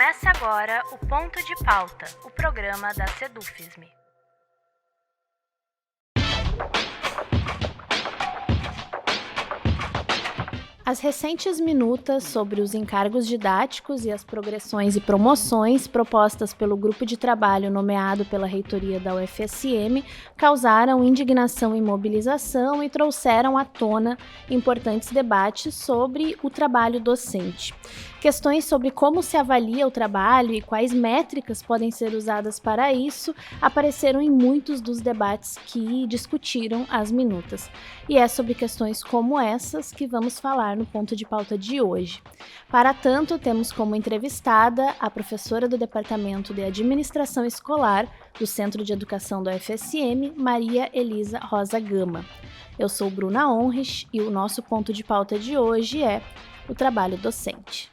Começa agora o Ponto de Pauta, o programa da Sedufisme. As recentes minutas sobre os encargos didáticos e as progressões e promoções propostas pelo grupo de trabalho nomeado pela reitoria da UFSM causaram indignação e mobilização e trouxeram à tona importantes debates sobre o trabalho docente. Questões sobre como se avalia o trabalho e quais métricas podem ser usadas para isso apareceram em muitos dos debates que discutiram as minutas. E é sobre questões como essas que vamos falar no ponto de pauta de hoje. Para tanto, temos como entrevistada a professora do Departamento de Administração Escolar do Centro de Educação da UFSM, Maria Elisa Rosa Gama. Eu sou Bruna Honrich e o nosso ponto de pauta de hoje é o trabalho docente.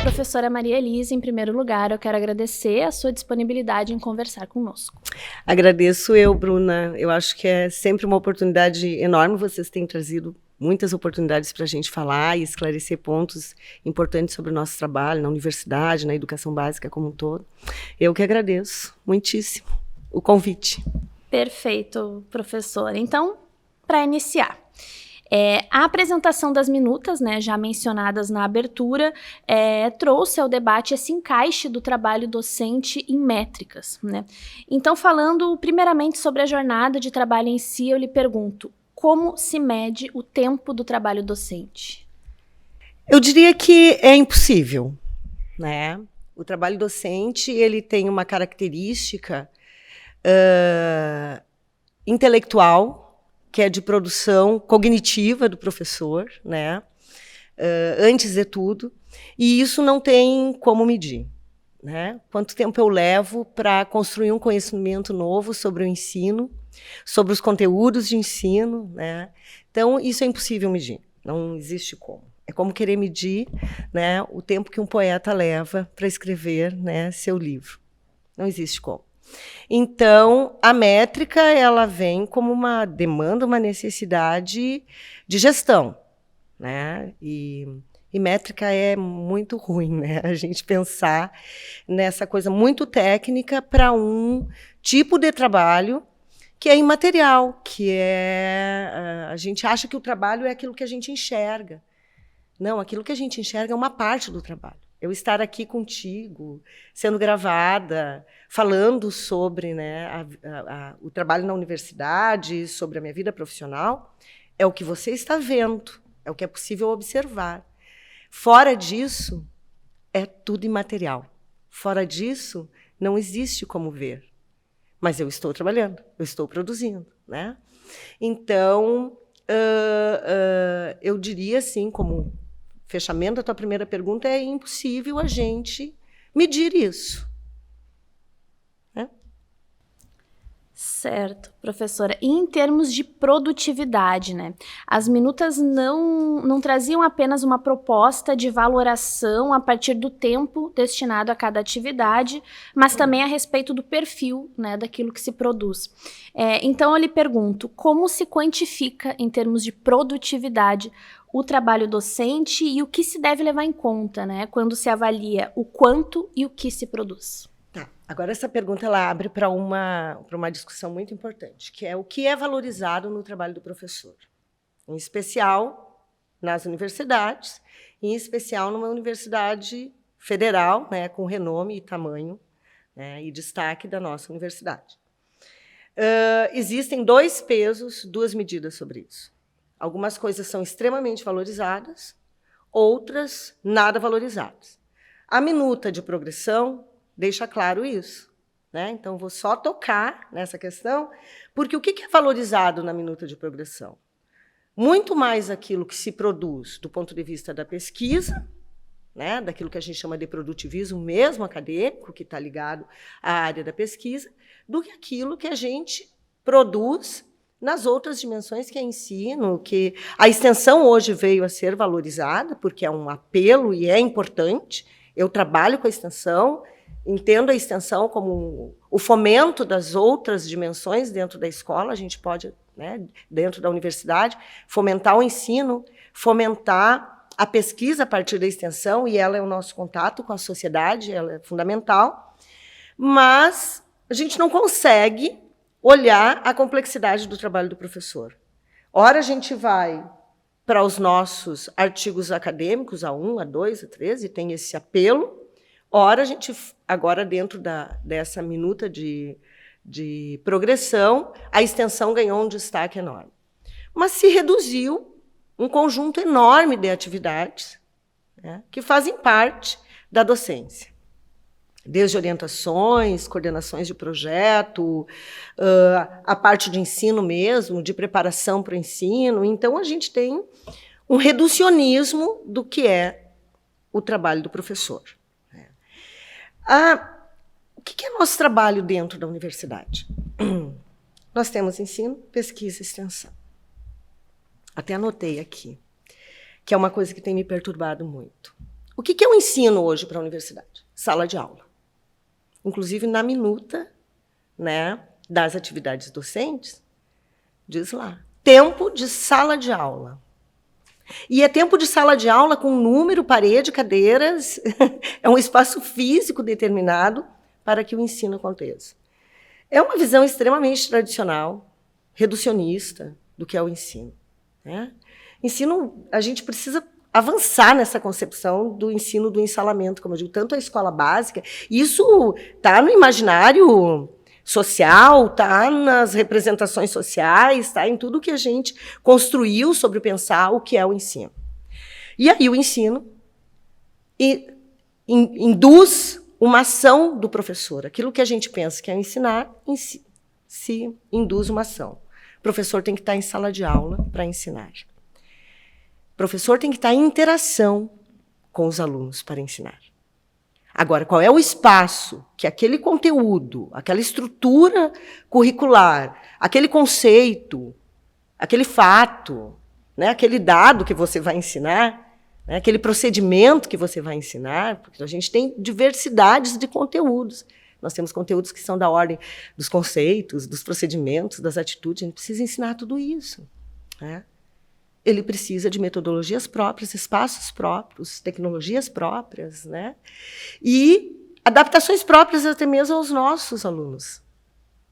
Professora Maria Elisa, em primeiro lugar, eu quero agradecer a sua disponibilidade em conversar conosco. Agradeço eu, Bruna. Eu acho que é sempre uma oportunidade enorme. Vocês têm trazido muitas oportunidades para a gente falar e esclarecer pontos importantes sobre o nosso trabalho na universidade, na educação básica como um todo. Eu que agradeço muitíssimo o convite. Perfeito, professora. Então, para iniciar, a apresentação das minutas, já mencionadas na abertura, trouxe ao debate esse encaixe do trabalho docente em métricas. Então, falando primeiramente sobre a jornada de trabalho em si, eu lhe pergunto, como se mede o tempo do trabalho docente? Eu diria que é impossível, né? O trabalho docente, ele tem uma característica intelectual, que é de produção cognitiva do professor, antes de tudo, e isso não tem como medir. Quanto tempo eu levo para construir um conhecimento novo sobre o ensino, sobre os conteúdos de ensino, Então, isso é impossível medir, não existe como. É como querer medir o tempo que um poeta leva para escrever seu livro. Não existe como. Então, a métrica ela vem como uma demanda, uma necessidade de gestão, E métrica é muito ruim, A gente pensar nessa coisa muito técnica para um tipo de trabalho que é imaterial, que a gente acha que o trabalho é aquilo que a gente enxerga. Não, aquilo que a gente enxerga é uma parte do trabalho. Eu estar aqui contigo, sendo gravada, falando sobre o trabalho na universidade, sobre a minha vida profissional, é o que você está vendo, é o que é possível observar. Fora disso, é tudo imaterial. Fora disso, não existe como ver. Mas eu estou trabalhando, eu estou produzindo. Então, eu diria assim, como fechamento da tua primeira pergunta, é impossível a gente medir isso. Certo, professora. E em termos de produtividade, as minutas não traziam apenas uma proposta de valoração a partir do tempo destinado a cada atividade, mas também a respeito do perfil, daquilo que se produz. Então, eu lhe pergunto, como se quantifica, em termos de produtividade, o trabalho docente e o que se deve levar em conta, quando se avalia o quanto e o que se produz? Tá. Agora, essa pergunta ela abre para uma discussão muito importante, que é o que é valorizado no trabalho do professor, em especial nas universidades, em especial numa universidade federal, com renome e tamanho e destaque da nossa universidade. Existem dois pesos, duas medidas sobre isso. Algumas coisas são extremamente valorizadas, outras nada valorizadas. A minuta de progressão deixa claro isso. Então, vou só tocar nessa questão, porque o que é valorizado na minuta de progressão? Muito mais aquilo que se produz do ponto de vista da pesquisa, daquilo que a gente chama de produtivismo mesmo acadêmico, que está ligado à área da pesquisa, do que aquilo que a gente produz nas outras dimensões, que é ensino, que a extensão hoje veio a ser valorizada, porque é um apelo e é importante. Eu trabalho com a extensão, entendo a extensão como o fomento das outras dimensões dentro da escola. A gente pode, dentro da universidade, fomentar o ensino, fomentar a pesquisa a partir da extensão, e ela é o nosso contato com a sociedade, ela é fundamental, mas a gente não consegue olhar a complexidade do trabalho do professor. Ora, a gente vai para os nossos artigos acadêmicos, A1, A2, A3, e tem esse apelo. Ora, a gente, agora, dentro dessa minuta de progressão, a extensão ganhou um destaque enorme. Mas se reduziu um conjunto enorme de atividades, né, que fazem parte da docência. Desde orientações, coordenações de projeto, a parte de ensino mesmo, de preparação para o ensino. Então, a gente tem um reducionismo do que é o trabalho do professor. O que é nosso trabalho dentro da universidade? Nós temos ensino, pesquisa e extensão. Até anotei aqui, que é uma coisa que tem me perturbado muito. O que é o ensino hoje para a universidade? Sala de aula. Inclusive, na minuta, né, das atividades docentes, diz lá, tempo de sala de aula. E é tempo de sala de aula com número, parede, cadeiras, é um espaço físico determinado para que o ensino aconteça. É uma visão extremamente tradicional, reducionista do que é o ensino. Né? Ensino, a gente precisa avançar nessa concepção do ensino do ensalamento, como eu digo, tanto a escola básica, isso está no imaginário social, está nas representações sociais, está em tudo que a gente construiu sobre pensar o que é o ensino. E aí o ensino induz uma ação do professor. Aquilo que a gente pensa que é ensinar, se induz uma ação. O professor tem que estar em sala de aula para ensinar. O professor tem que estar em interação com os alunos para ensinar. Agora, qual é o espaço que aquele conteúdo, aquela estrutura curricular, aquele conceito, aquele fato, né, aquele dado que você vai ensinar, né, aquele procedimento que você vai ensinar, porque a gente tem diversidades de conteúdos. Nós temos conteúdos que são da ordem dos conceitos, dos procedimentos, das atitudes. A gente precisa ensinar tudo isso. Né? Ele precisa de metodologias próprias, espaços próprios, tecnologias próprias, né? E adaptações próprias até mesmo aos nossos alunos.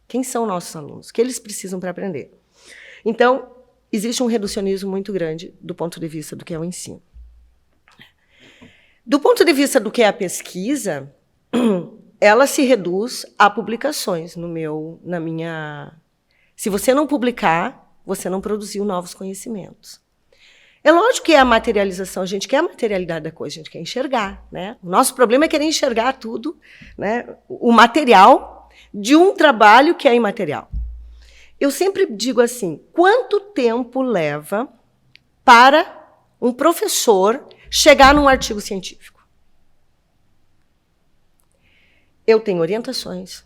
Quem são nossos alunos? O que eles precisam para aprender? Então, existe um reducionismo muito grande do ponto de vista do que é o ensino. Do ponto de vista do que é a pesquisa, ela se reduz a publicações na minha... Se você não publicar, você não produziu novos conhecimentos. É lógico que é a materialização, a gente quer a materialidade da coisa, a gente quer enxergar. Né? O nosso problema é querer enxergar tudo, né? O material de um trabalho que é imaterial. Eu sempre digo assim, quanto tempo leva para um professor chegar num artigo científico? Eu tenho orientações,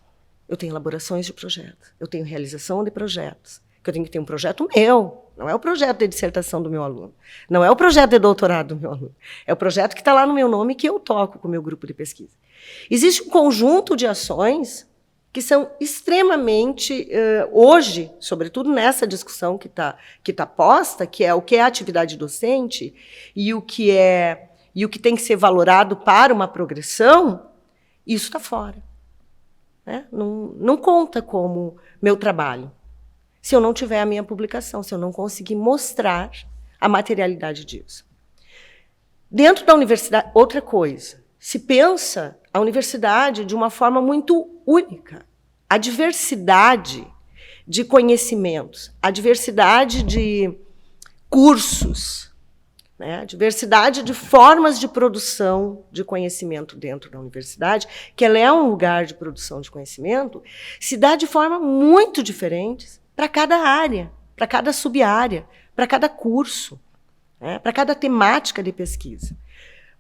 eu tenho elaborações de projetos, eu tenho realização de projetos, que eu tenho que ter um projeto meu, não é o projeto de dissertação do meu aluno, não é o projeto de doutorado do meu aluno, é o projeto que está lá no meu nome que eu toco com o meu grupo de pesquisa. Existe um conjunto de ações que são extremamente, hoje, sobretudo nessa discussão que tá posta, que é o que é atividade docente e o que tem que ser valorado para uma progressão, isso está fora. Né? Não conta como meu trabalho. Se eu não tiver a minha publicação, se eu não conseguir mostrar a materialidade disso. Dentro da universidade, outra coisa, se pensa a universidade de uma forma muito única. A diversidade de conhecimentos, a diversidade de cursos, né? A diversidade de formas de produção de conhecimento dentro da universidade, que ela é um lugar de produção de conhecimento, se dá de forma muito diferente para cada área, para cada sub-área, para cada curso, né? Para cada temática de pesquisa.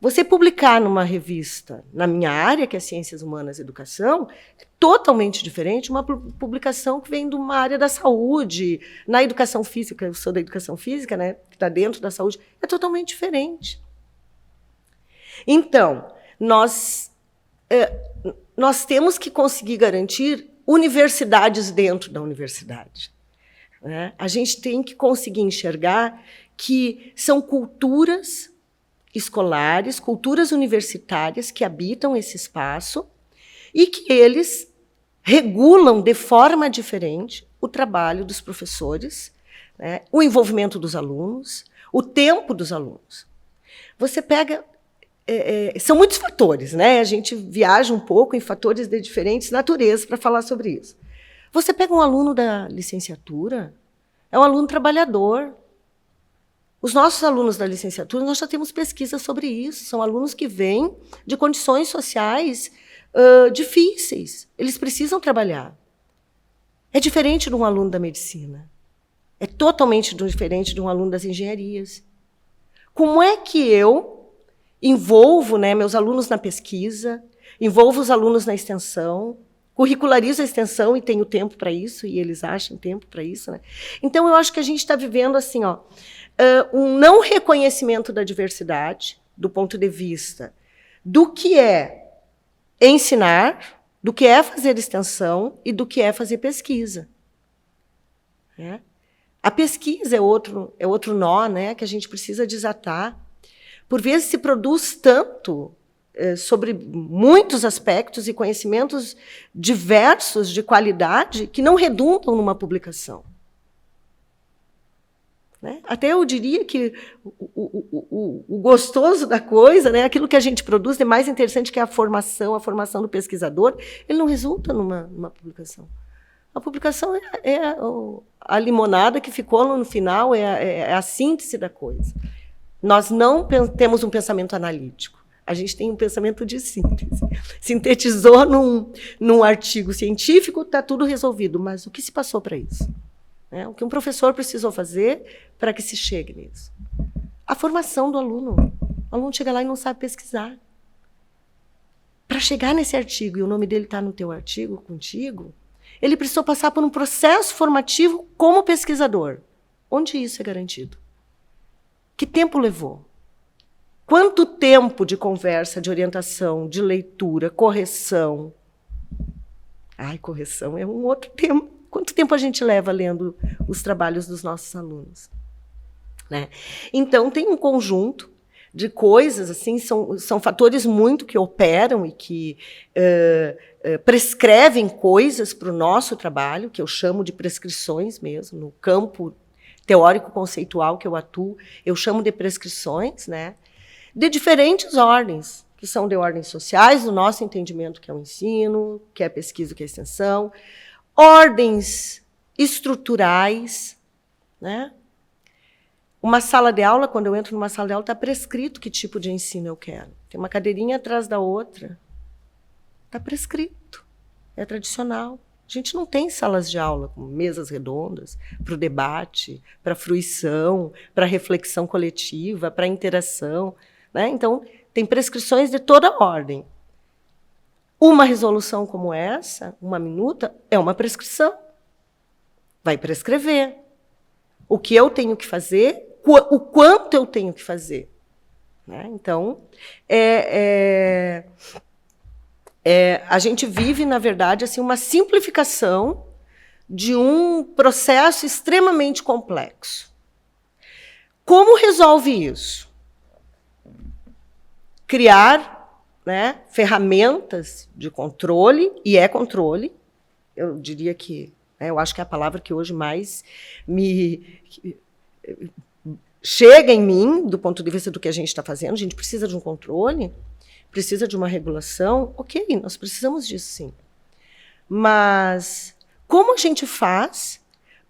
Você publicar numa revista, na minha área, que é Ciências Humanas e Educação, é totalmente diferente de uma publicação que vem de uma área da saúde, na educação física, eu sou da educação física, né, que está dentro da saúde, é totalmente diferente. Então, nós temos que conseguir garantir universidades dentro da universidade. Né? A gente tem que conseguir enxergar que são culturas escolares, culturas universitárias que habitam esse espaço e que eles regulam de forma diferente o trabalho dos professores, né, o envolvimento dos alunos, o tempo dos alunos. Você pega... são muitos fatores, né? A gente viaja um pouco em fatores de diferentes naturezas para falar sobre isso. Você pega um aluno da licenciatura, é um aluno trabalhador. Os nossos alunos da licenciatura, nós já temos pesquisas sobre isso. São alunos que vêm de condições sociais difíceis. Eles precisam trabalhar. É diferente de um aluno da medicina. É totalmente diferente de um aluno das engenharias. Como é que eu envolvo, né, meus alunos na pesquisa, envolvo os alunos na extensão, curricularizo a extensão e tenho tempo para isso, e eles acham tempo para isso, né? Então, eu acho que a gente está vivendo assim, um não reconhecimento da diversidade, do ponto de vista do que é ensinar, do que é fazer extensão e do que é fazer pesquisa. Né? A pesquisa é outro nó, né, que a gente precisa desatar. Por vezes se produz tanto sobre muitos aspectos e conhecimentos diversos de qualidade que não redundam numa publicação. Né? Até eu diria que o gostoso da coisa, né, aquilo que a gente produz de mais interessante que é a formação do pesquisador, ele não resulta numa publicação. A publicação é a limonada que ficou no final, é a síntese da coisa. Nós não temos um pensamento analítico. A gente tem um pensamento de síntese. Sintetizou num artigo científico, está tudo resolvido. Mas o que se passou para isso? O que um professor precisou fazer para que se chegue nisso? A formação do aluno. O aluno chega lá e não sabe pesquisar. Para chegar nesse artigo, e o nome dele está no teu artigo, contigo, ele precisou passar por um processo formativo como pesquisador. Onde isso é garantido? Que tempo levou? Quanto tempo de conversa, de orientação, de leitura, correção? Correção é um outro tema. Quanto tempo a gente leva lendo os trabalhos dos nossos alunos? Né? Então, tem um conjunto de coisas, assim, são fatores muito que operam e que prescrevem coisas para o nosso trabalho, que eu chamo de prescrições mesmo, no campo teórico-conceitual que eu atuo, eu chamo de prescrições, né? De diferentes ordens, que são de ordens sociais, no nosso entendimento, que é o ensino, que é a pesquisa, que é a extensão, ordens estruturais, né? Uma sala de aula, quando eu entro numa sala de aula, está prescrito que tipo de ensino eu quero. Tem uma cadeirinha atrás da outra. Está prescrito. É tradicional. A gente não tem salas de aula com mesas redondas para o debate, para a fruição, para a reflexão coletiva, para a interação. Né? Então, tem prescrições de toda ordem. Uma resolução como essa, uma minuta, é uma prescrição. Vai prescrever. O que eu tenho que fazer, o quanto eu tenho que fazer. Né? Então, a gente vive, na verdade, assim, uma simplificação de um processo extremamente complexo. Como resolve isso? Criar, né, ferramentas de controle, e é controle, eu diria que, eu acho que é a palavra que hoje mais chega em mim, do ponto de vista do que a gente está fazendo. A gente precisa de um controle, precisa de uma regulação. Ok, nós precisamos disso, sim. Mas como a gente faz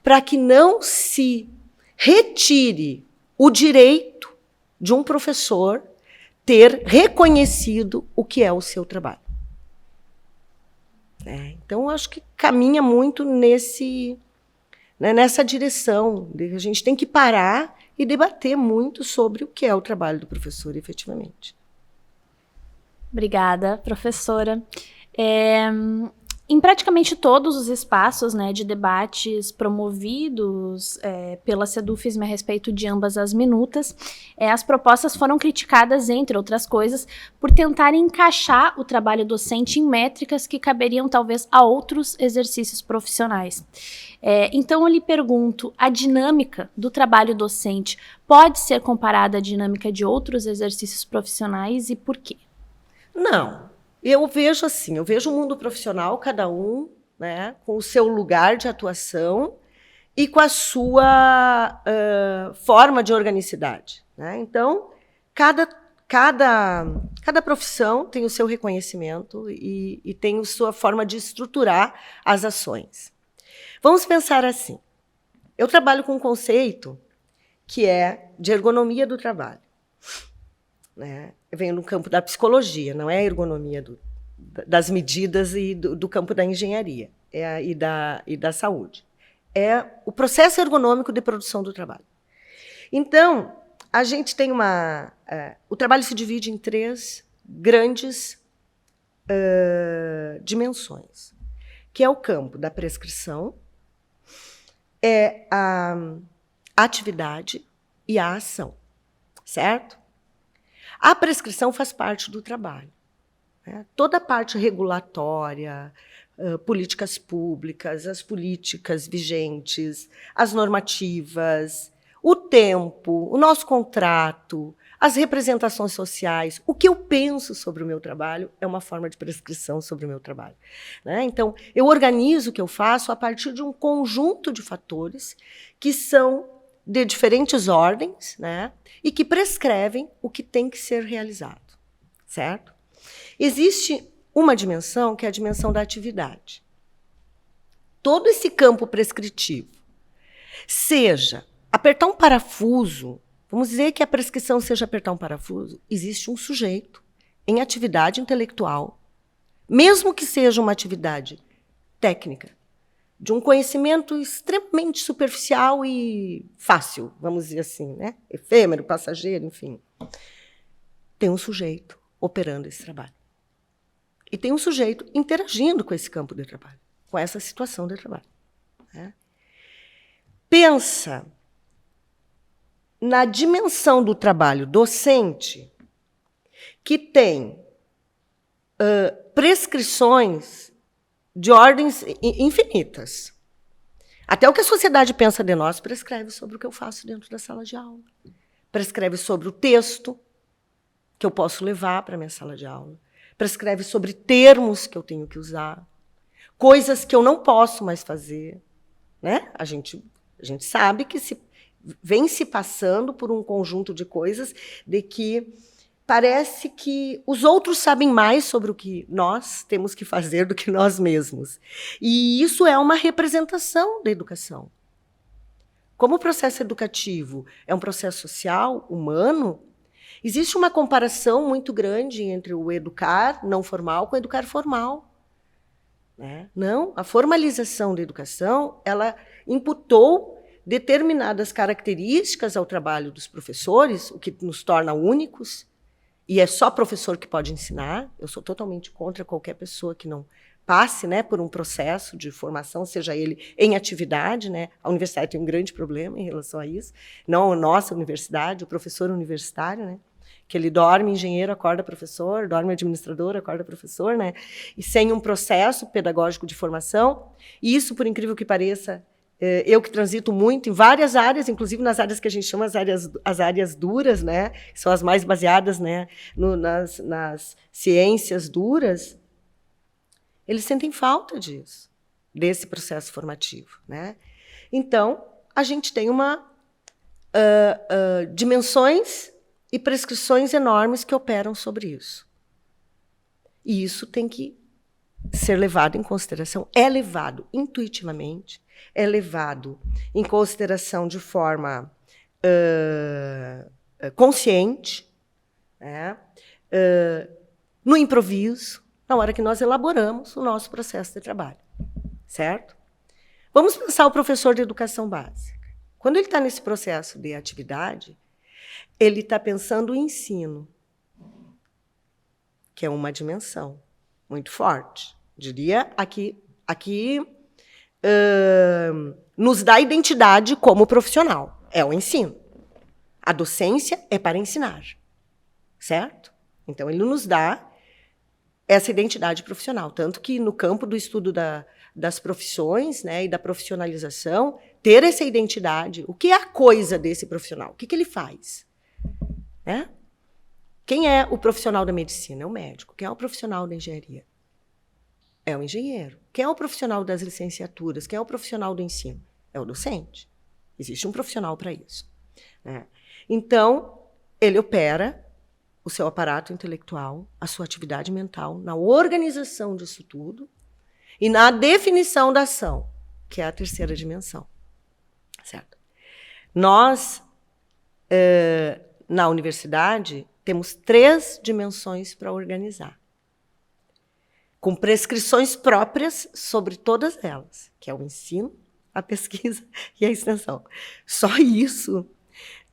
para que não se retire o direito de um professor ter reconhecido o que é o seu trabalho? Então, acho que caminha muito nessa direção. A gente tem que parar e debater muito sobre o que é o trabalho do professor, efetivamente. Obrigada, professora. Em praticamente todos os espaços, né, de debates promovidos pela Sedufisme a respeito de ambas as minutas, as propostas foram criticadas, entre outras coisas, por tentarem encaixar o trabalho docente em métricas que caberiam talvez a outros exercícios profissionais. Então eu lhe pergunto, a dinâmica do trabalho docente pode ser comparada à dinâmica de outros exercícios profissionais e por quê? Não. Eu vejo assim, eu vejo o mundo profissional, cada um, né, com o seu lugar de atuação e com a sua forma de organicidade, né? Então, cada profissão tem o seu reconhecimento e tem a sua forma de estruturar as ações. Vamos pensar assim. Eu trabalho com um conceito que é de ergonomia do trabalho, né? Eu venho no campo da psicologia, não é a ergonomia das medidas e do campo da engenharia e da saúde. É o processo ergonômico de produção do trabalho. Então, a gente tem o trabalho se divide em 3 grandes dimensões, que é o campo da prescrição, é a atividade e a ação, certo? A prescrição faz parte do trabalho, né? Toda a parte regulatória, políticas públicas, as políticas vigentes, as normativas, o tempo, o nosso contrato, as representações sociais, o que eu penso sobre o meu trabalho é uma forma de prescrição sobre o meu trabalho, né? Então, eu organizo o que eu faço a partir de um conjunto de fatores que são de diferentes ordens, né, e que prescrevem o que tem que ser realizado, certo? Existe uma dimensão que é a dimensão da atividade. Todo esse campo prescritivo, seja apertar um parafuso, vamos dizer que a prescrição seja apertar um parafuso, existe um sujeito em atividade intelectual, mesmo que seja uma atividade técnica, de um conhecimento extremamente superficial e fácil, vamos dizer assim, né? Efêmero, passageiro, enfim. Tem um sujeito operando esse trabalho. E tem um sujeito interagindo com esse campo de trabalho, com essa situação de trabalho, né? Pensa na dimensão do trabalho docente que tem prescrições de ordens infinitas. Até o que a sociedade pensa de nós prescreve sobre o que eu faço dentro da sala de aula. Prescreve sobre o texto que eu posso levar para a minha sala de aula. Prescreve sobre termos que eu tenho que usar. Coisas que eu não posso mais fazer, né? A gente sabe que vem se passando por um conjunto de coisas de que parece que os outros sabem mais sobre o que nós temos que fazer do que nós mesmos. E isso é uma representação da educação. Como o processo educativo é um processo social, humano, existe uma comparação muito grande entre o educar não formal com o educar formal, né? Não, a formalização da educação, ela imputou determinadas características ao trabalho dos professores, o que nos torna únicos. E é só professor que pode ensinar. Eu sou totalmente contra qualquer pessoa que não passe, né, por um processo de formação, seja ele em atividade, né? A universidade tem um grande problema em relação a isso. Não a nossa universidade, o professor universitário, né? Que ele dorme engenheiro, acorda professor, dorme administrador, acorda professor, né? E sem um processo pedagógico de formação. E isso, por incrível que pareça, eu que transito muito em várias áreas, inclusive nas áreas que a gente chama as áreas duras, né? São as mais baseadas, né, nas ciências duras, eles sentem falta disso, desse processo formativo, né? Então, a gente tem dimensões e prescrições enormes que operam sobre isso. E isso tem que ser levado em consideração, é levado intuitivamente, é levado em consideração de forma consciente, né? No improviso, na hora que nós elaboramos o nosso processo de trabalho, certo? Vamos pensar o professor de educação básica. Quando ele está nesse processo de atividade, ele está pensando o ensino, que é uma dimensão muito forte, Diria aqui nos dá identidade como profissional. É o ensino. A docência é para ensinar, certo? Então, ele nos dá essa identidade profissional. Tanto que, no campo do estudo das profissões, né, e da profissionalização, ter essa identidade, o que é a coisa desse profissional? O que ele faz? Né? Quem é o profissional da medicina? É o médico. Quem é o profissional da engenharia? É o engenheiro. Quem é o profissional das licenciaturas? Quem é o profissional do ensino? É o docente. Existe um profissional para isso. Né? Então, ele opera o seu aparato intelectual, a sua atividade mental, na organização disso tudo e na definição da ação, que é a terceira dimensão. Certo? Nós, na universidade, temos 3 dimensões para organizar, com prescrições próprias sobre todas elas, que é o ensino, a pesquisa e a extensão. Só isso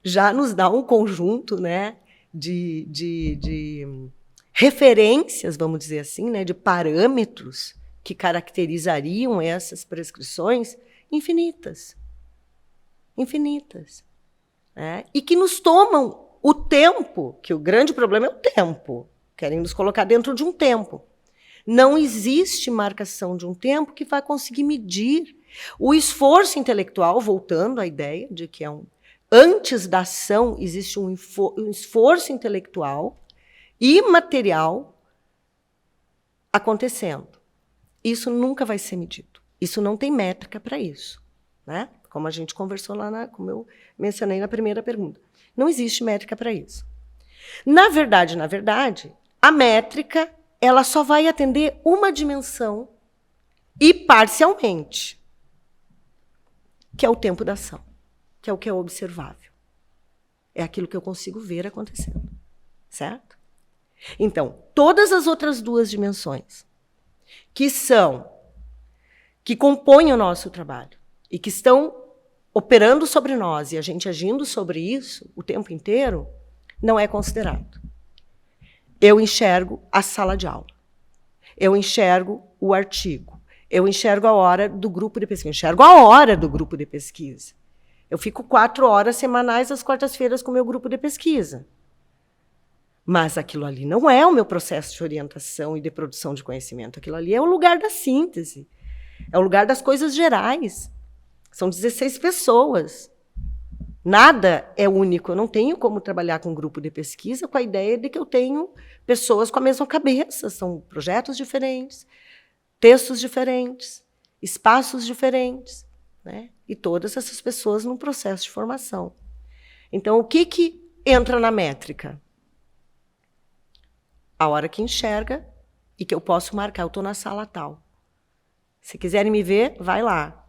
já nos dá um conjunto, né, de referências, vamos dizer assim, né, de parâmetros que caracterizariam essas prescrições infinitas. Infinitas. Né? E que nos tomam o tempo, que o grande problema é o tempo. Querem nos colocar dentro de um tempo. Não existe marcação de um tempo que vai conseguir medir o esforço intelectual, voltando à ideia de que antes da ação existe um esforço intelectual e material acontecendo. Isso nunca vai ser medido. Isso não tem métrica para isso. Né? Como a gente conversou lá, como eu mencionei na primeira pergunta. Não existe métrica para isso. Na verdade, a métrica ela só vai atender uma dimensão e parcialmente, que é o tempo da ação, que é o que é observável. É aquilo que eu consigo ver acontecendo. Certo? Então, todas as outras 2 dimensões que compõem o nosso trabalho e que estão operando sobre nós e a gente agindo sobre isso o tempo inteiro, não é considerado. Eu enxergo a sala de aula. Eu enxergo o artigo. Eu enxergo a hora do grupo de pesquisa. Eu enxergo a hora do grupo de pesquisa. Eu fico 4 horas semanais às quartas-feiras com o meu grupo de pesquisa. Mas aquilo ali não é o meu processo de orientação e de produção de conhecimento. Aquilo ali é o lugar da síntese. É o lugar das coisas gerais. São 16 pessoas. Nada é único. Eu não tenho como trabalhar com um grupo de pesquisa com a ideia de que eu tenho pessoas com a mesma cabeça. São projetos diferentes, textos diferentes, espaços diferentes, né? E todas essas pessoas num processo de formação. Então, o que entra na métrica? A hora que enxerga e que eu posso marcar. Eu estou na sala tal. Se quiserem me ver, vai lá.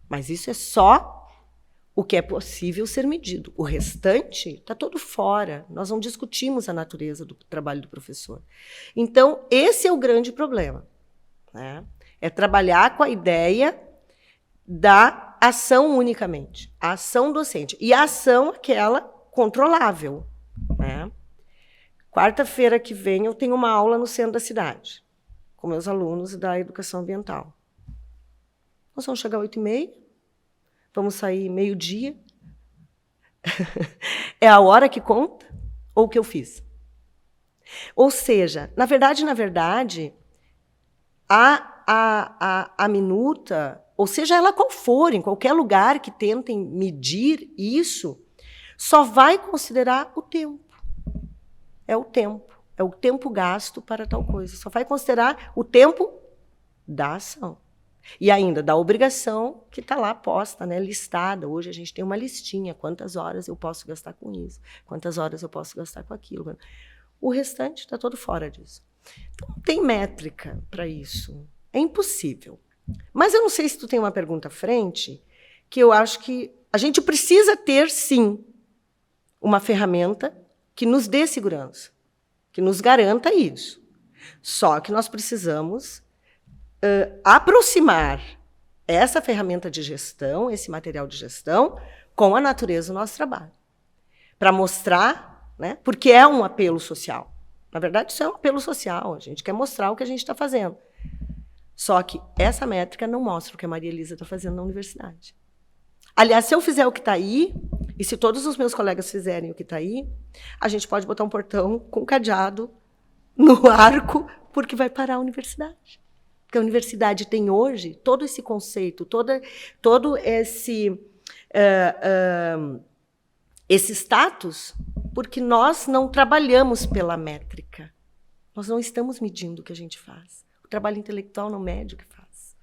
Mas isso é só o que é possível ser medido. O restante está todo fora. Nós não discutimos a natureza do trabalho do professor. Então, esse é o grande problema. Né? É trabalhar com a ideia da ação unicamente. A ação docente. E a ação aquela controlável. Né? Quarta-feira que vem eu tenho uma aula no centro da cidade, com meus alunos da educação ambiental. Nós vamos chegar às 8h30, vamos sair meio-dia. É a hora que conta ou o que eu fiz? Ou seja, na verdade, a minuta, ou seja ela qual for, em qualquer lugar que tentem medir isso, só vai considerar o tempo. É o tempo gasto para tal coisa. Só vai considerar o tempo da ação. E ainda da obrigação que está lá posta, né, listada. Hoje a gente tem uma listinha, quantas horas eu posso gastar com isso, quantas horas eu posso gastar com aquilo. O restante está todo fora disso. Então, não tem métrica para isso. É impossível. Mas eu não sei se tu tem uma pergunta à frente, que eu acho que a gente precisa ter, sim, uma ferramenta que nos dê segurança, que nos garanta isso. Só que nós precisamos aproximar essa ferramenta de gestão, esse material de gestão, com a natureza do nosso trabalho. Para mostrar, né, porque é um apelo social. Na verdade, isso é um apelo social. A gente quer mostrar o que a gente está fazendo. Só que essa métrica não mostra o que a Maria Elisa está fazendo na universidade. Aliás, se eu fizer o que está aí, e se todos os meus colegas fizerem o que está aí, a gente pode botar um portão com cadeado no arco, porque vai parar a universidade. Porque a universidade tem hoje todo esse conceito, todo esse status, porque nós não trabalhamos pela métrica. Nós não estamos medindo o que a gente faz. O trabalho intelectual não mede o que faz.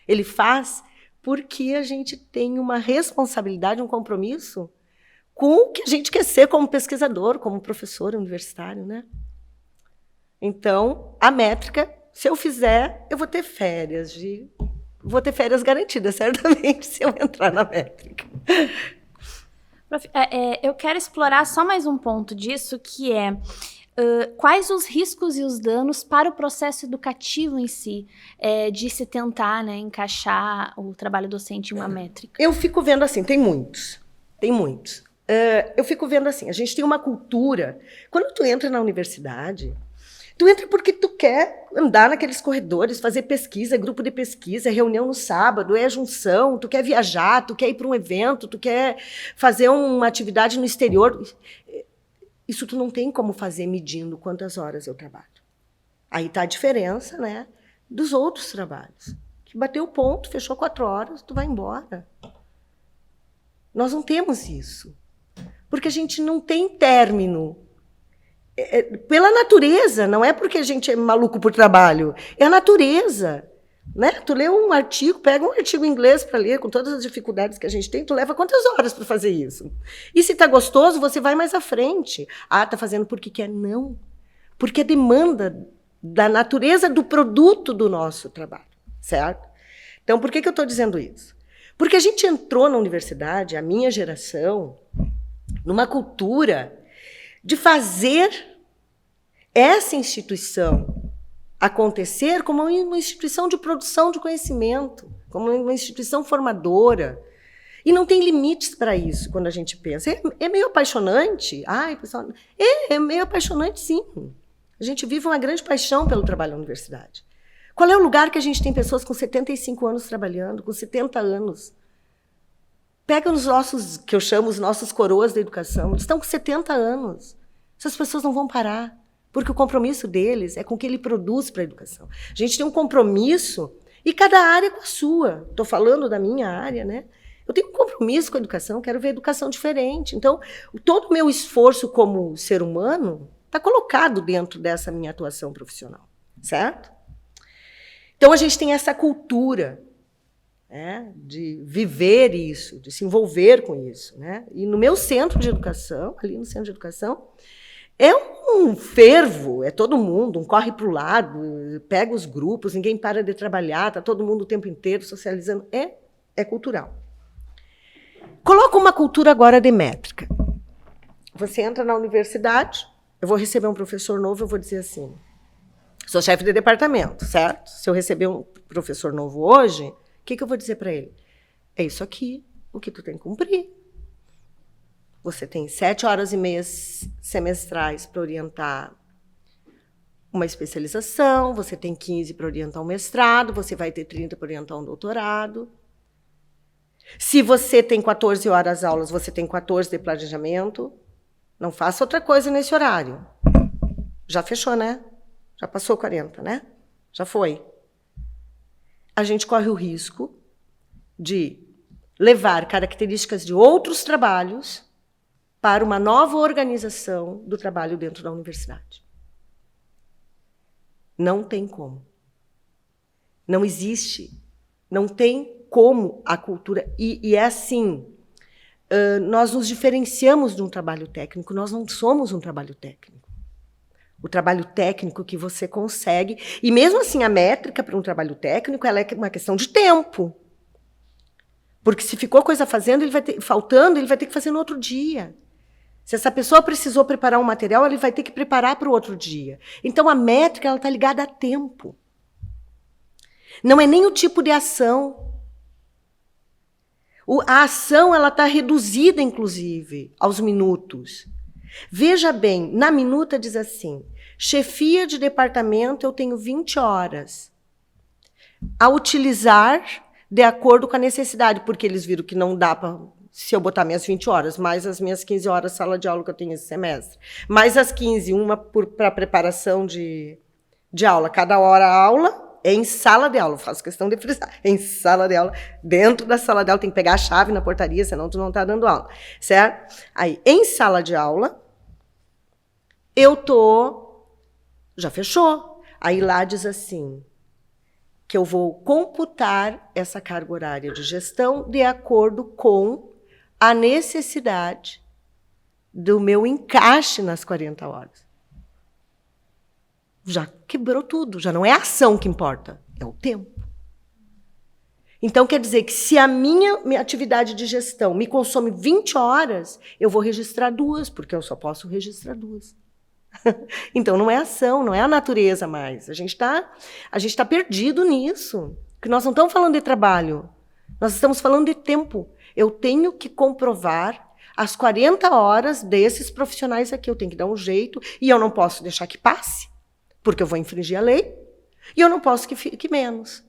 Ele faz porque a gente tem uma responsabilidade, um compromisso com o que a gente quer ser como pesquisador, como professor universitário, né? Então, a métrica, se eu fizer, eu vou ter férias. Vou ter férias garantidas, certamente, se eu entrar na métrica. Prof, eu quero explorar só mais um ponto disso, que é quais os riscos e os danos para o processo educativo em si, de se tentar, né, encaixar o trabalho docente em uma métrica? Eu fico vendo assim, tem muitos. Eu fico vendo assim, a gente tem uma cultura. Quando tu entra na universidade, tu entra porque tu quer andar naqueles corredores, fazer pesquisa, grupo de pesquisa, reunião no sábado, junção, tu quer viajar, tu quer ir para um evento, tu quer fazer uma atividade no exterior. Isso tu não tem como fazer medindo quantas horas eu trabalho. Aí está a diferença, né, dos outros trabalhos. Que bateu o ponto, fechou 4 horas, tu vai embora. Nós não temos isso. Porque a gente não tem término. Pela natureza, não é porque a gente é maluco por trabalho. É a natureza. Né? Tu lê um artigo, pega um artigo em inglês para ler, com todas as dificuldades que a gente tem, tu leva quantas horas para fazer isso? E se está gostoso, você vai mais à frente. Ah, está fazendo porque quer? Não. Porque é demanda da natureza do produto do nosso trabalho, certo? Então, por que eu estou dizendo isso? Porque a gente entrou na universidade, a minha geração, numa cultura de fazer essa instituição acontecer como uma instituição de produção de conhecimento, como uma instituição formadora. E não tem limites para isso quando a gente pensa. É meio apaixonante. Ai, pessoal, é meio apaixonante, sim. A gente vive uma grande paixão pelo trabalho na universidade. Qual é o lugar que a gente tem pessoas com 75 anos trabalhando, com 70 anos? Pega os nossos, que eu chamo os nossos coroas da educação, eles estão com 70 anos. Essas pessoas não vão parar. Porque o compromisso deles é com o que ele produz para a educação. A gente tem um compromisso, e cada área com a sua. Estou falando da minha área, né? Eu tenho um compromisso com a educação, quero ver a educação diferente. Então, todo o meu esforço como ser humano está colocado dentro dessa minha atuação profissional, certo? Então, a gente tem essa cultura, né, de viver isso, de se envolver com isso, né? E no meu centro de educação, ali no centro de educação, é um fervo, é todo mundo, um corre para o lado, pega os grupos, ninguém para de trabalhar, está todo mundo o tempo inteiro socializando. É cultural. Coloca uma cultura agora de métrica. Você entra na universidade, eu vou receber um professor novo, eu vou dizer assim, sou chefe de departamento, certo? Se eu receber um professor novo hoje, o que eu vou dizer para ele? É isso aqui, o que tu tem que cumprir. Você tem 7 horas e meia semestrais para orientar uma especialização, você tem 15 para orientar um mestrado, você vai ter 30 para orientar um doutorado. Se você tem 14 horas aulas, você tem 14 de planejamento. Não faça outra coisa nesse horário. Já fechou, né? Já passou 40, né? Já foi. A gente corre o risco de levar características de outros trabalhos para uma nova organização do trabalho dentro da universidade. Não tem como. Não existe. Não tem como a cultura... E é assim, nós nos diferenciamos de um trabalho técnico, nós não somos um trabalho técnico. O trabalho técnico que você consegue... E mesmo assim, a métrica para um trabalho técnico ela é uma questão de tempo. Porque se ficou coisa faltando, ele vai ter que fazer no outro dia. Se essa pessoa precisou preparar um material, ele vai ter que preparar para o outro dia. Então, a métrica está ligada a tempo. Não é nem o tipo de ação. A ação está reduzida, inclusive, aos minutos. Veja bem, na minuta diz assim, chefia de departamento, eu tenho 20 horas. a utilizar de acordo com a necessidade, porque eles viram que não dá para, se eu botar minhas 20 horas, mais as minhas 15 horas sala de aula que eu tenho esse semestre, mais as 15, uma para preparação de aula, cada hora aula, é em sala de aula, eu faço questão de frisar, em sala de aula, dentro da sala de aula, tem que pegar a chave na portaria, senão tu não está dando aula, certo? Aí, em sala de aula, já fechou, aí lá diz assim, que eu vou computar essa carga horária de gestão de acordo com a necessidade do meu encaixe nas 40 horas. Já quebrou tudo, já não é a ação que importa, é o tempo. Então, quer dizer que se a minha atividade de gestão me consome 20 horas, eu vou registrar 2, porque eu só posso registrar 2. Então, não é ação, não é a natureza mais. A gente tá perdido nisso. Porque nós não estamos falando de trabalho, nós estamos falando de tempo. Eu tenho que comprovar as 40 horas desses profissionais aqui. Eu tenho que dar um jeito, e eu não posso deixar que passe, porque eu vou infringir a lei, e eu não posso que fique menos.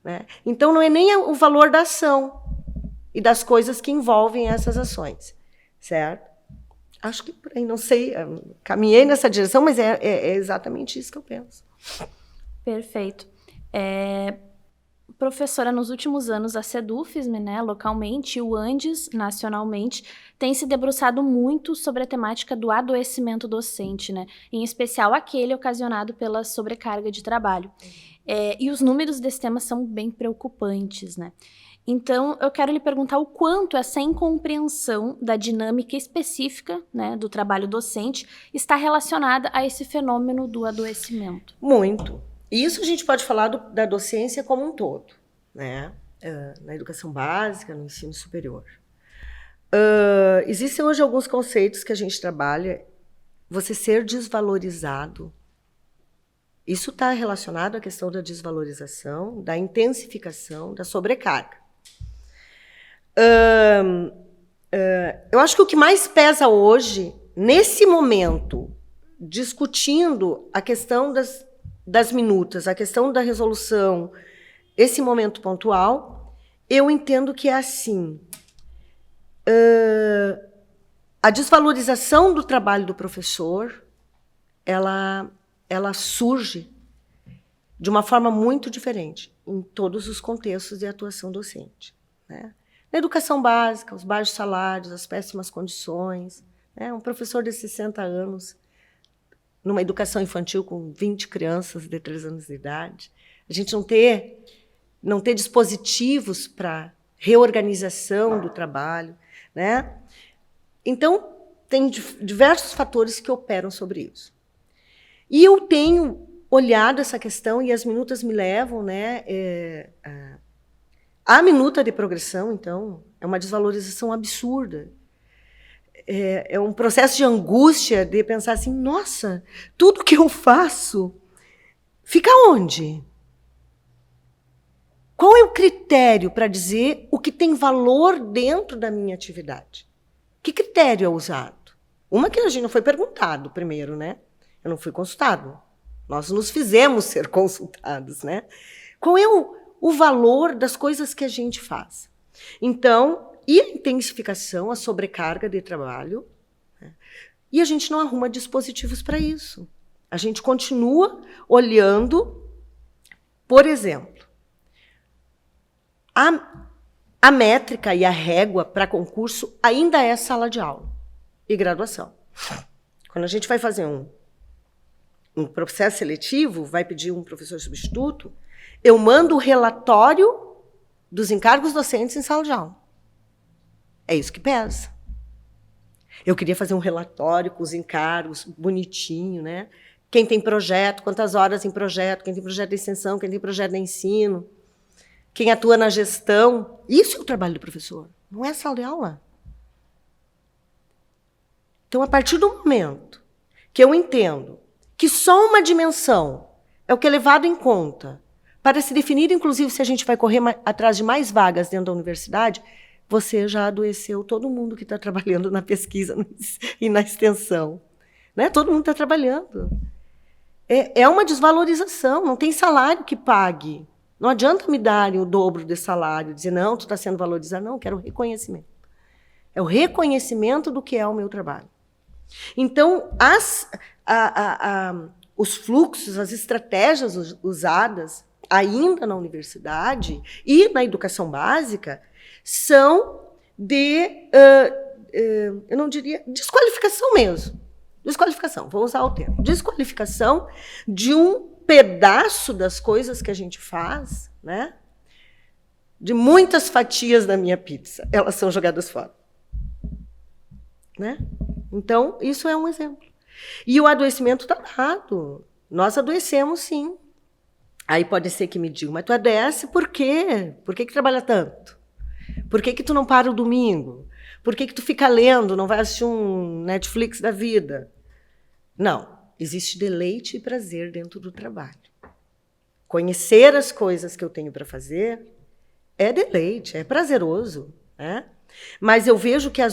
Né? Então, não é nem o valor da ação e das coisas que envolvem essas ações, certo? Acho que por aí, não sei, caminhei nessa direção, mas é exatamente isso que eu penso. Perfeito. Professora, nos últimos anos, a SEDUFSM, né, localmente, e o Andes, nacionalmente, tem se debruçado muito sobre a temática do adoecimento docente, né, em especial aquele ocasionado pela sobrecarga de trabalho. E os números desse tema são bem preocupantes, né? Então, eu quero lhe perguntar o quanto essa incompreensão da dinâmica específica, né, do trabalho docente está relacionada a esse fenômeno do adoecimento. Muito. E isso a gente pode falar da docência como um todo, né? Na educação básica, no ensino superior. Existem hoje alguns conceitos que a gente trabalha. Você ser desvalorizado. Isso está relacionado à questão da desvalorização, da intensificação, da sobrecarga. Eu acho que o que mais pesa hoje, nesse momento, discutindo a questão das minutas, a questão da resolução, esse momento pontual, eu entendo que é assim. A desvalorização do trabalho do professor, ela surge de uma forma muito diferente em todos os contextos de atuação docente, né? Na educação básica, os baixos salários, as péssimas condições, né? Um professor de 60 anos, numa educação infantil com 20 crianças de 3 anos de idade, a gente não ter dispositivos para reorganização do trabalho, né? Então, tem diversos fatores que operam sobre isso. E eu tenho olhado essa questão, e as minutas me levam, né? A minuta de progressão, então, é uma desvalorização absurda. É um processo de angústia de pensar assim, nossa, tudo que eu faço fica onde? Qual é o critério para dizer o que tem valor dentro da minha atividade? Que critério é usado? Uma que a gente não foi perguntado primeiro, né? Eu não fui consultado. Nós nos fizemos ser consultados, né? Qual é o valor das coisas que a gente faz? Então, e a intensificação, a sobrecarga de trabalho, né? E a gente não arruma dispositivos para isso. A gente continua olhando, por exemplo, a métrica e a régua para concurso ainda é sala de aula e graduação. Quando a gente vai fazer um processo seletivo, vai pedir um professor substituto, eu mando o relatório dos encargos docentes em sala de aula. É isso que pesa. Eu queria fazer um relatório com os encargos, bonitinho, né? Quem tem projeto, quantas horas em projeto, quem tem projeto de extensão, quem tem projeto de ensino, quem atua na gestão. Isso é o trabalho do professor, não é sala de aula. Então, a partir do momento que eu entendo que só uma dimensão é o que é levado em conta para se definir, inclusive, se a gente vai correr atrás de mais vagas dentro da universidade, você já adoeceu todo mundo que está trabalhando na pesquisa e na extensão. Né? Todo mundo está trabalhando. É uma desvalorização, não tem salário que pague. Não adianta me darem o dobro desse salário, dizer, não, tu está sendo valorizado. Não, eu quero reconhecimento. É o reconhecimento do que é o meu trabalho. Então, os fluxos, as estratégias usadas ainda na universidade e na educação básica são de, eu não diria, desqualificação mesmo. Desqualificação, vou usar o termo. Desqualificação de um pedaço das coisas que a gente faz, né? De muitas fatias da minha pizza, elas são jogadas fora. Né? Então, isso é um exemplo. E o adoecimento está dado. Nós adoecemos, sim. Aí pode ser que me digam, mas tu adoece por quê? Por que trabalha tanto? Por que tu não para o domingo? Por que tu fica lendo, não vai assistir um Netflix da vida? Não. Existe deleite e prazer dentro do trabalho. Conhecer as coisas que eu tenho para fazer é deleite, é prazeroso. Né? Mas eu vejo que a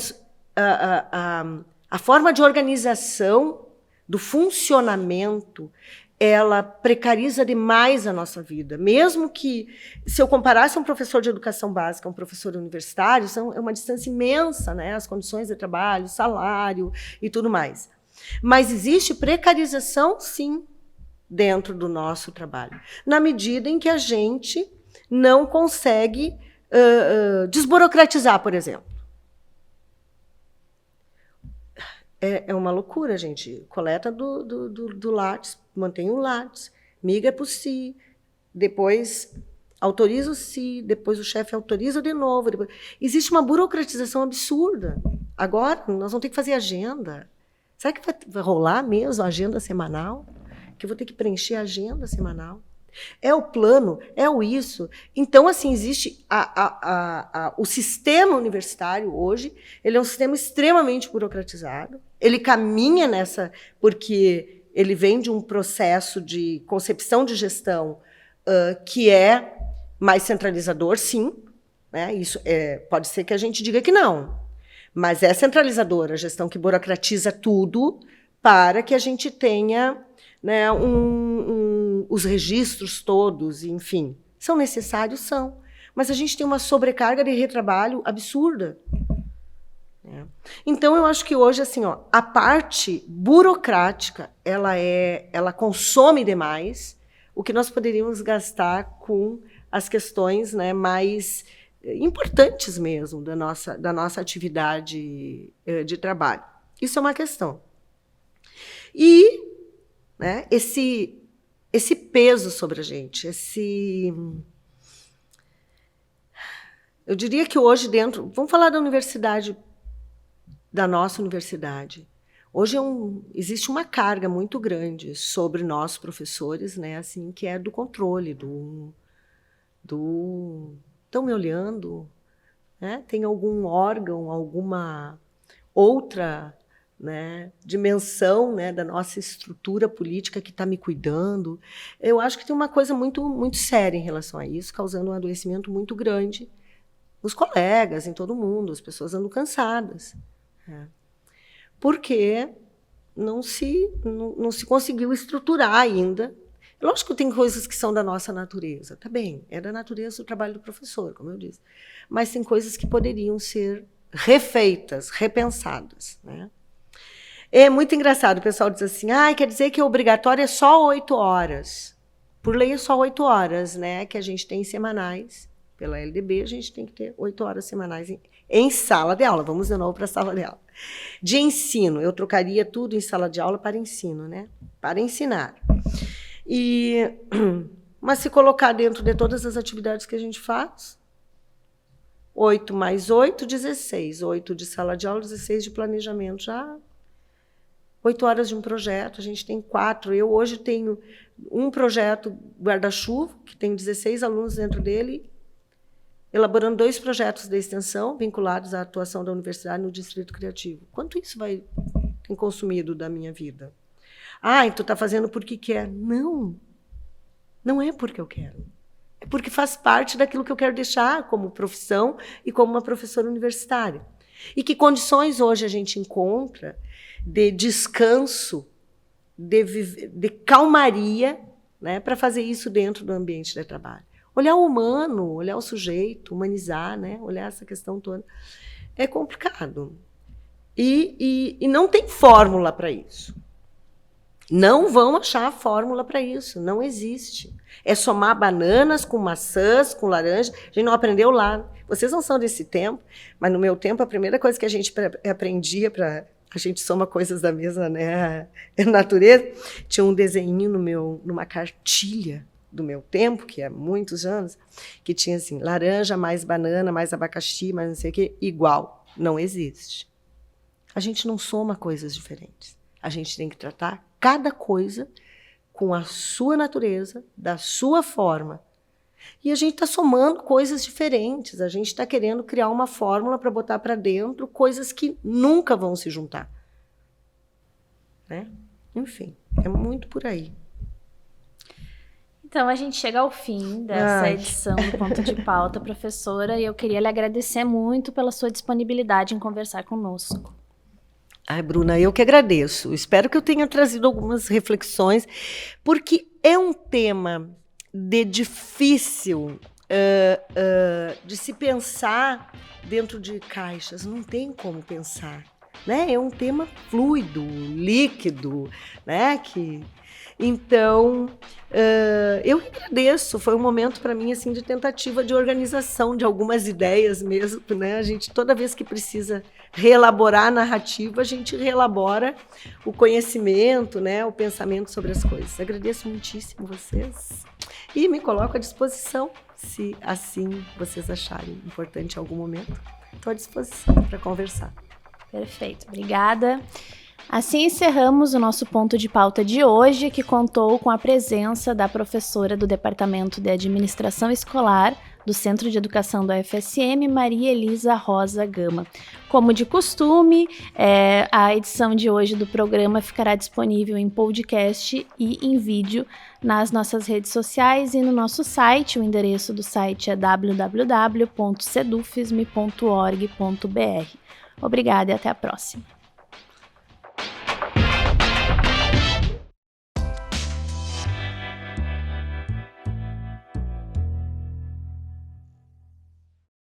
forma de organização do funcionamento, ela precariza demais a nossa vida. Mesmo que, se eu comparasse um professor de educação básica a um professor universitário, é uma distância imensa, né? As condições de trabalho, salário e tudo mais. Mas existe precarização, sim, dentro do nosso trabalho, na medida em que a gente não consegue desburocratizar, por exemplo. É uma loucura, gente. Coleta do Lattes, mantém o Lattes, migra para o Si, depois autoriza o Si, depois o chefe autoriza de novo. Depois... Existe uma burocratização absurda. Agora, nós vamos ter que fazer agenda. Será que vai rolar mesmo a agenda semanal? Que eu vou ter que preencher a agenda semanal? É o plano? É o isso? Então, assim, existe o sistema universitário hoje, ele é um sistema extremamente burocratizado. Ele caminha nessa, porque ele vem de um processo de concepção de gestão que é mais centralizador, sim. Né? Isso pode ser que a gente diga que não. Mas é centralizadora, a gestão que burocratiza tudo para que a gente tenha, né, os registros todos, enfim. São necessários? São. Mas a gente tem uma sobrecarga de retrabalho absurda. Então, eu acho que hoje, assim, a parte burocrática, ela consome demais o que nós poderíamos gastar com as questões, né, mais importantes mesmo da nossa atividade de trabalho. Isso é uma questão. E, né, esse peso sobre a gente, eu diria que hoje dentro... Vamos falar da universidade, da nossa universidade. Hoje existe uma carga muito grande sobre nós, professores, né, assim, que é do controle, estão me olhando? Né? Tem algum órgão, alguma outra, né, dimensão, né, da nossa estrutura política que está me cuidando? Eu acho que tem uma coisa muito, muito séria em relação a isso, causando um adoecimento muito grande nos colegas, em todo mundo. As pessoas andam cansadas. Porque não se conseguiu estruturar ainda. Lógico que tem coisas que são da nossa natureza, tá bem, é da natureza do trabalho do professor, como eu disse. Mas tem coisas que poderiam ser refeitas, repensadas. Né? É muito engraçado, o pessoal diz assim, quer dizer que o obrigatório é só 8 horas. Por lei é só 8 horas, né, que a gente tem semanais. Pela LDB, a gente tem que ter 8 horas semanais em sala de aula. Vamos de novo para a sala de aula. De ensino, eu trocaria tudo em sala de aula para ensino, né? Para ensinar. Mas se colocar dentro de todas as atividades que a gente faz, 8 mais 8, 16. 8 de sala de aula, 16 de planejamento. Já 8 horas de um projeto, a gente tem 4. Eu hoje tenho um projeto guarda-chuva, que tem 16 alunos dentro dele, elaborando 2 projetos de extensão vinculados à atuação da universidade no Distrito Criativo. Quanto isso tem consumido da minha vida? Tu está fazendo porque quer. Não, não é porque eu quero. É porque faz parte daquilo que eu quero deixar como profissão e como uma professora universitária. E que condições hoje a gente encontra de descanso, de calmaria, né, para fazer isso dentro do ambiente de trabalho. Olhar o humano, olhar o sujeito, humanizar, né, olhar essa questão toda. É complicado. E não tem fórmula para isso. Não vão achar a fórmula para isso. Não existe. É somar bananas com maçãs, com laranja. A gente não aprendeu lá. Vocês não são desse tempo, mas no meu tempo, a primeira coisa que a gente aprendia para... A gente soma coisas da mesma, né, natureza. Tinha um desenho numa cartilha do meu tempo, que é muitos anos, que tinha assim, laranja mais banana, mais abacaxi, mais não sei o quê, igual. Não existe. A gente não soma coisas diferentes. A gente tem que tratar cada coisa com a sua natureza, da sua forma. E a gente está somando coisas diferentes. A gente está querendo criar uma fórmula para botar para dentro coisas que nunca vão se juntar. Né? Enfim, é muito por aí. Então, a gente chega ao fim dessa edição do Ponto de Pauta, professora, e eu queria lhe agradecer muito pela sua disponibilidade em conversar conosco. Ai, Bruna, eu que agradeço. Espero que eu tenha trazido algumas reflexões, porque é um tema difícil de se pensar dentro de caixas. Não tem como pensar, né? É um tema fluido, líquido, né? Então, eu agradeço. Foi um momento para mim assim de tentativa de organização de algumas ideias mesmo, né? A gente toda vez que precisa reelaborar a narrativa, a gente reelabora o conhecimento, né? O pensamento sobre as coisas. Agradeço muitíssimo vocês e me coloco à disposição, se assim vocês acharem importante em algum momento. Estou à disposição para conversar. Perfeito, obrigada. Assim encerramos o nosso ponto de pauta de hoje, que contou com a presença da professora do Departamento de Administração Escolar do Centro de Educação da UFSM, Maria Elisa Rosa Gama. Como de costume, a edição de hoje do programa ficará disponível em podcast e em vídeo nas nossas redes sociais e no nosso site. O endereço do site é www.cedufisme.org.br. Obrigada e até a próxima.